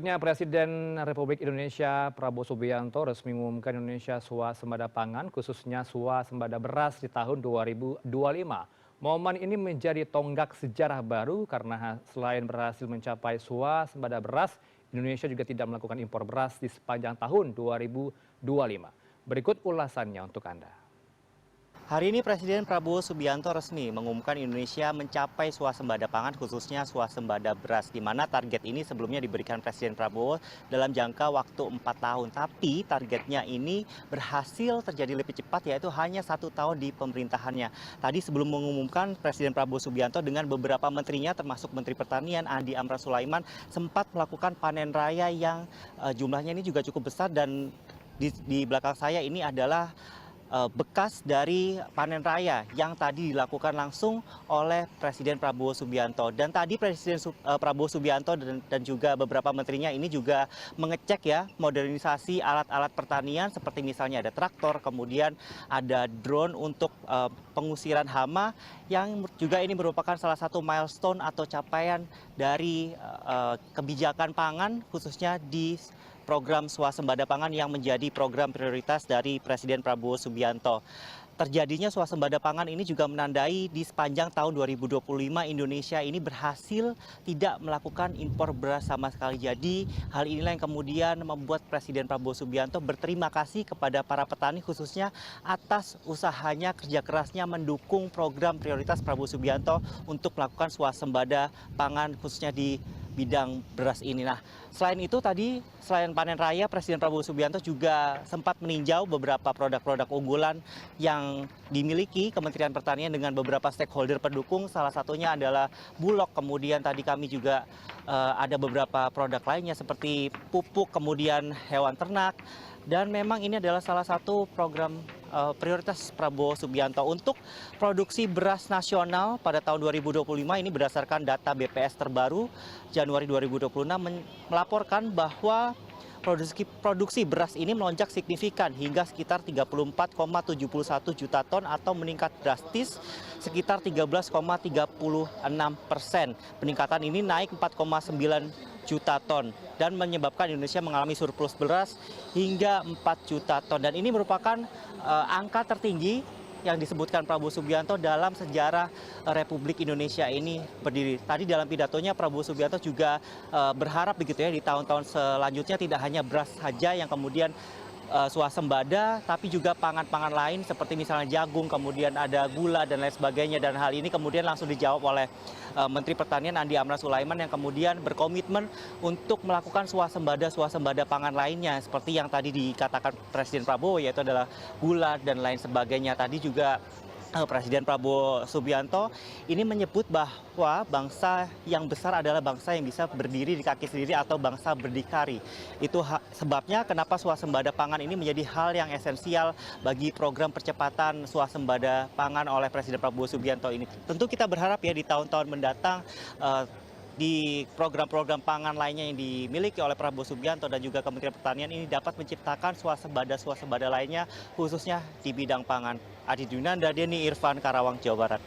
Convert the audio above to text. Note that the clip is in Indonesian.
Presiden Republik Indonesia Prabowo Subianto resmi mengumumkan Indonesia swasembada pangan, khususnya swasembada beras di tahun 2025. Momen ini menjadi tonggak sejarah baru karena selain berhasil mencapai swasembada beras, Indonesia juga tidak melakukan impor beras di sepanjang tahun 2025. Berikut ulasannya untuk Anda. Hari ini Presiden Prabowo Subianto resmi mengumumkan Indonesia mencapai swasembada pangan khususnya swasembada beras, di mana target ini sebelumnya diberikan Presiden Prabowo dalam jangka waktu 4 tahun. Tapi targetnya ini berhasil terjadi lebih cepat, yaitu hanya 1 tahun di pemerintahannya. Tadi sebelum mengumumkan, Presiden Prabowo Subianto dengan beberapa menterinya termasuk Menteri Pertanian Andi Amran Sulaiman sempat melakukan panen raya yang jumlahnya ini juga cukup besar, dan di belakang saya ini adalah bekas dari panen raya yang tadi dilakukan langsung oleh Presiden Prabowo Subianto. Dan tadi Presiden Prabowo Subianto dan juga beberapa menterinya ini juga mengecek ya modernisasi alat-alat pertanian, seperti misalnya ada traktor, kemudian ada drone untuk pengusiran hama, yang juga ini merupakan salah satu milestone atau capaian dari kebijakan pangan khususnya di program swasembada pangan yang menjadi program prioritas dari Presiden Prabowo Subianto. Terjadinya swasembada pangan ini juga menandai di sepanjang tahun 2025 Indonesia ini berhasil tidak melakukan impor beras sama sekali. Jadi hal inilah yang kemudian membuat Presiden Prabowo Subianto berterima kasih kepada para petani, khususnya atas usahanya, kerja kerasnya mendukung program prioritas Prabowo Subianto untuk melakukan swasembada pangan khususnya di bidang beras ini. Nah, selain itu tadi, selain panen raya, Presiden Prabowo Subianto juga sempat meninjau beberapa produk-produk unggulan yang dimiliki Kementerian Pertanian dengan beberapa stakeholder pendukung. Salah satunya adalah Bulog, kemudian tadi kami juga ada beberapa produk lainnya seperti pupuk, kemudian hewan ternak. Dan memang ini adalah salah satu program prioritas Prabowo Subianto untuk produksi beras nasional pada tahun 2025 ini. Berdasarkan data BPS terbaru Januari 2026 melaporkan bahwa produksi beras ini melonjak signifikan hingga sekitar 34,71 juta ton atau meningkat drastis sekitar 13,36%. Peningkatan ini naik 4,9 juta ton dan menyebabkan Indonesia mengalami surplus beras hingga 4 juta ton. Dan ini merupakan angka tertinggi yang disebutkan Prabowo Subianto dalam sejarah Republik Indonesia ini berdiri. Tadi dalam pidatonya Prabowo Subianto juga berharap begitu ya, di tahun-tahun selanjutnya tidak hanya beras saja yang kemudian swasembada, tapi juga pangan-pangan lain seperti misalnya jagung, kemudian ada gula dan lain sebagainya. Dan hal ini kemudian langsung dijawab oleh Menteri Pertanian Andi Amran Sulaiman yang kemudian berkomitmen untuk melakukan swasembada pangan lainnya seperti yang tadi dikatakan Presiden Prabowo, yaitu adalah gula dan lain sebagainya. Tadi juga Presiden Prabowo Subianto ini menyebut bahwa bangsa yang besar adalah bangsa yang bisa berdiri di kaki sendiri atau bangsa berdikari. Itu sebabnya kenapa swasembada pangan ini menjadi hal yang esensial bagi program percepatan swasembada pangan oleh Presiden Prabowo Subianto ini. Tentu kita berharap ya di tahun-tahun mendatang di program-program pangan lainnya yang dimiliki oleh Prabowo Subianto dan juga Kementerian Pertanian ini dapat menciptakan swasembada lainnya khususnya di bidang pangan. Adi Dunanda, Denny Irfan, Karawang, Jawa Barat.